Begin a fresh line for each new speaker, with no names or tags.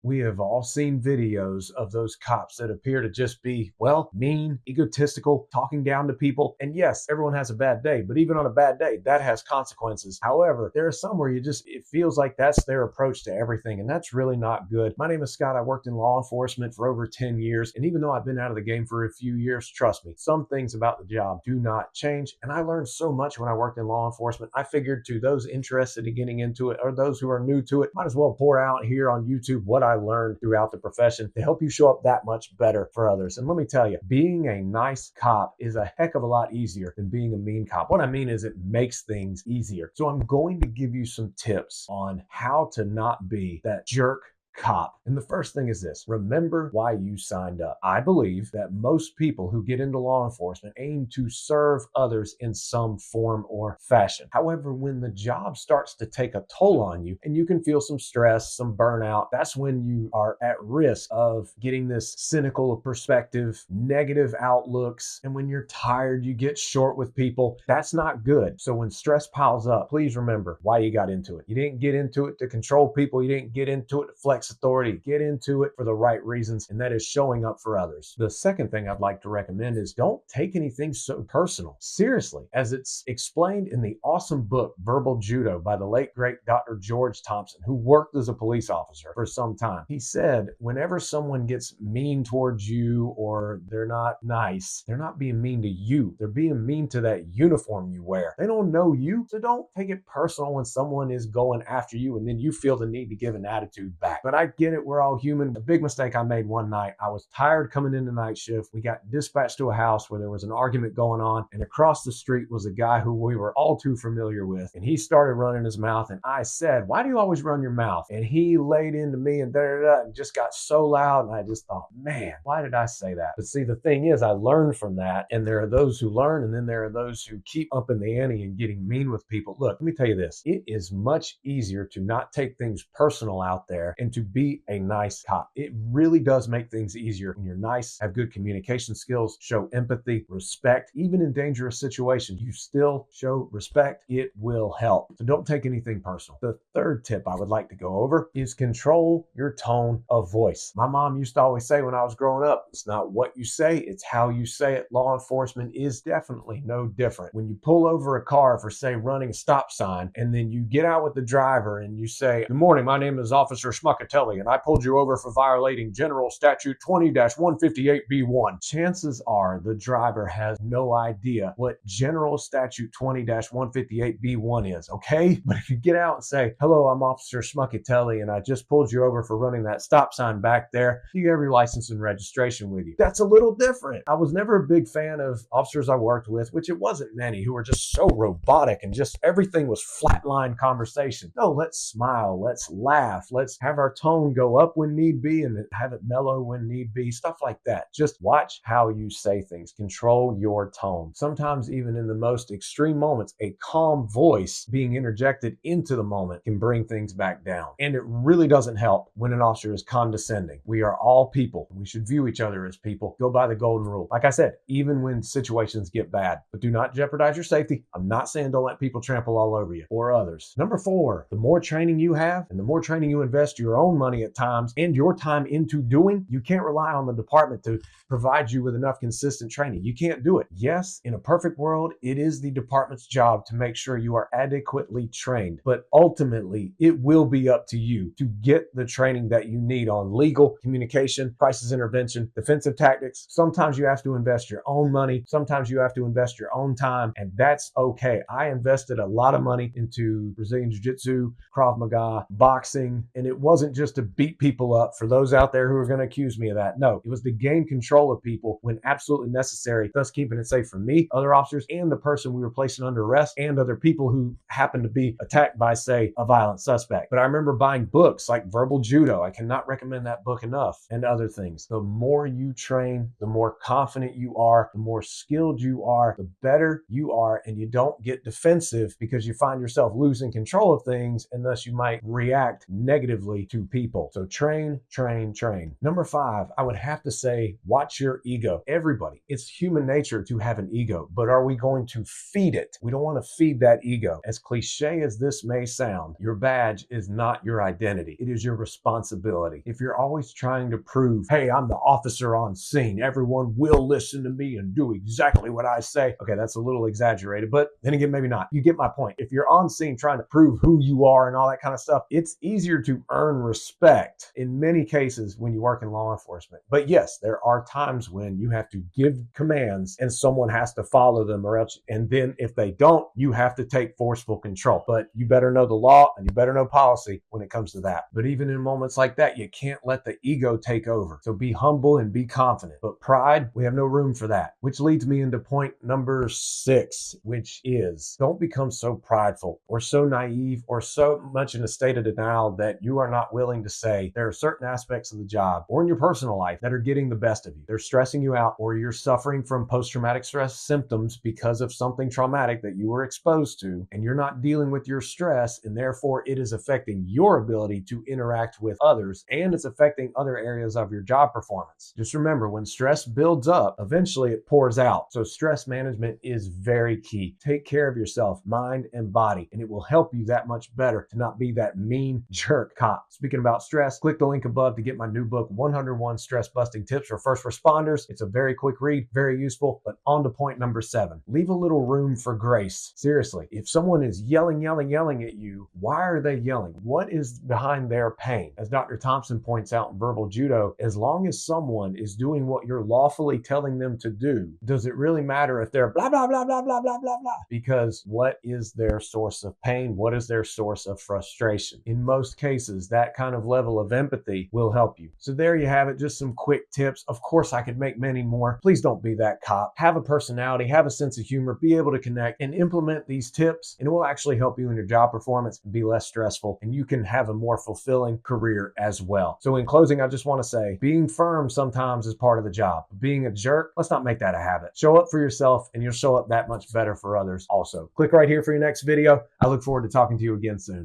We have all seen videos of those cops that appear to just be, well, mean, egotistical, talking down to people. And yes, everyone has a bad day, but even on a bad day, that has consequences. However, there are some where it feels like that's their approach to everything, and that's really not good. My name is Scott. I worked in law enforcement for over 10 years, and even though I've been out of the game for a few years, trust me, some things about the job do not change. And I learned so much when I worked in law enforcement. I figured to those interested in getting into it or those who are new to it, might as well pour out here on YouTube what I learned throughout the profession to help you show up that much better for others. And let me tell you, being a nice cop is a heck of a lot easier than being a mean cop. What I mean is it makes things easier. So I'm going to give you some tips on how to not be that jerk cop. And the first thing is this: remember why you signed up. I believe that most people who get into law enforcement aim to serve others in some form or fashion. However, when the job starts to take a toll on you and you can feel some stress, some burnout, that's when you are at risk of getting this cynical perspective, negative outlooks. And when you're tired, you get short with people. That's not good. So when stress piles up, please remember why you got into it. You didn't get into it to control people. You didn't get into it to flex authority. Get into it for the right reasons, and that is showing up for others. The second thing I'd like to recommend is don't take anything so personal seriously, as it's explained in the awesome book Verbal Judo by the late great Dr. George Thompson, who worked as a police officer for some time. He said, whenever someone gets mean towards you or they're not nice, they're not being mean to you. They're being mean to that uniform you wear. They don't know you, so don't take it personal when someone is going after you and then you feel the need to give an attitude back. But I get it. We're all human. The big mistake I made one night, I was tired coming into night shift. We got dispatched to a house where there was an argument going on, and across the street was a guy who we were all too familiar with. And he started running his mouth, and I said, "Why do you always run your mouth?" And he laid into me and and just got so loud. And I just thought, man, why did I say that? But see, the thing is, I learned from that. And there are those who learn, and then there are those who keep up in the ante and getting mean with people. Look, let me tell you this. It is much easier to not take things personal out there and to be a nice cop. It really does make things easier when you're nice, have good communication skills, show empathy, respect. Even in dangerous situations, you still show respect. It will help. So don't take anything personal. The third tip I would like to go over is control your tone of voice. My mom used to always say when I was growing up, it's not what you say, it's how you say it. Law enforcement is definitely no different. When you pull over a car for, say, running a stop sign, and then you get out with the driver and you say, "Good morning, my name is Officer Schmuckatelli, and I pulled you over for violating General Statute 20-158B1. Chances are the driver has no idea what General Statute 20-158B1 is, okay? But if you get out and say, "Hello, I'm Officer Schmuckatelli, and I just pulled you over for running that stop sign back there. You have your license and registration with you." That's a little different. I was never a big fan of officers I worked with, which it wasn't many, who were just so robotic and just everything was flatline conversation. No, let's smile, let's laugh, let's have our tone go up when need be and have it mellow when need be, stuff like that. Just watch how you say things. Control your tone. Sometimes even in the most extreme moments, a calm voice being interjected into the moment can bring things back down. And it really doesn't help when an officer is condescending. We are all people. We should view each other as people. Go by the golden rule. Like I said, even when situations get bad, but do not jeopardize your safety. I'm not saying don't let people trample all over you or others. Number 4, the more training you have and the more training you invest your own money at times and your time into doing, you can't rely on the department to provide you with enough consistent training. You can't do it. Yes, in a perfect world, it is the department's job to make sure you are adequately trained, but ultimately it will be up to you to get the training that you need on legal, communication, crisis intervention, defensive tactics. Sometimes you have to invest your own money. Sometimes you have to invest your own time, and that's okay. I invested a lot of money into Brazilian Jiu-Jitsu, Krav Maga, boxing, and it wasn't just to beat people up. For those out there who are going to accuse me of that, no, it was to gain control of people when absolutely necessary, thus keeping it safe for me, other officers, and the person we were placing under arrest, and other people who happened to be attacked by, say, a violent suspect. But I remember buying books like Verbal Judo. I cannot recommend that book enough, and other things. The more you train, the more confident you are, the more skilled you are, the better you are, and you don't get defensive because you find yourself losing control of things, and thus you might react negatively to to people. So train, train, train. Number 5, I would have to say, watch your ego. Everybody, it's human nature to have an ego, but are we going to feed it? We don't want to feed that ego. As cliche as this may sound, your badge is not your identity. It is your responsibility. If you're always trying to prove, hey, I'm the officer on scene, everyone will listen to me and do exactly what I say. Okay, that's a little exaggerated, but then again, maybe not. You get my point. If you're on scene trying to prove who you are and all that kind of stuff, it's easier to earn respect in many cases when you work in law enforcement. But yes, there are times when you have to give commands and someone has to follow them, or else, and then if they don't, you have to take forceful control. But you better know the law and you better know policy when it comes to that. But even in moments like that, you can't let the ego take over. So be humble and be confident. But pride, we have no room for that. Which leads me into point number 6, which is don't become so prideful or so naive or so much in a state of denial that you are not willing to say there are certain aspects of the job or in your personal life that are getting the best of you. They're stressing you out, or you're suffering from post-traumatic stress symptoms because of something traumatic that you were exposed to, and you're not dealing with your stress, and therefore it is affecting your ability to interact with others, and it's affecting other areas of your job performance. Just remember, when stress builds up, eventually it pours out. So stress management is very key. Take care of yourself, mind and body, and it will help you that much better to not be that mean jerk cop. Speaking about stress, click the link above to get my new book, 101 Stress Busting Tips for First Responders. It's a very quick read, very useful. But on to point number 7. Leave a little room for grace. Seriously, if someone is yelling at you, why are they yelling? What is behind their pain? As Dr. Thompson points out in Verbal Judo, as long as someone is doing what you're lawfully telling them to do, does it really matter if they're blah, blah, blah, blah, blah, blah, blah, blah? Because what is their source of pain? What is their source of frustration? In most cases, that kind of level of empathy will help you. So there you have it, just some quick tips. Of course, I could make many more. Please don't be that cop. Have a personality, have a sense of humor, be able to connect and implement these tips, and it will actually help you in your job performance and be less stressful, and you can have a more fulfilling career as well. So in closing, I just want to say, being firm sometimes is part of the job. Being a jerk, let's not make that a habit. Show up for yourself, and you'll show up that much better for others also. Click right here for your next video. I look forward to talking to you again soon.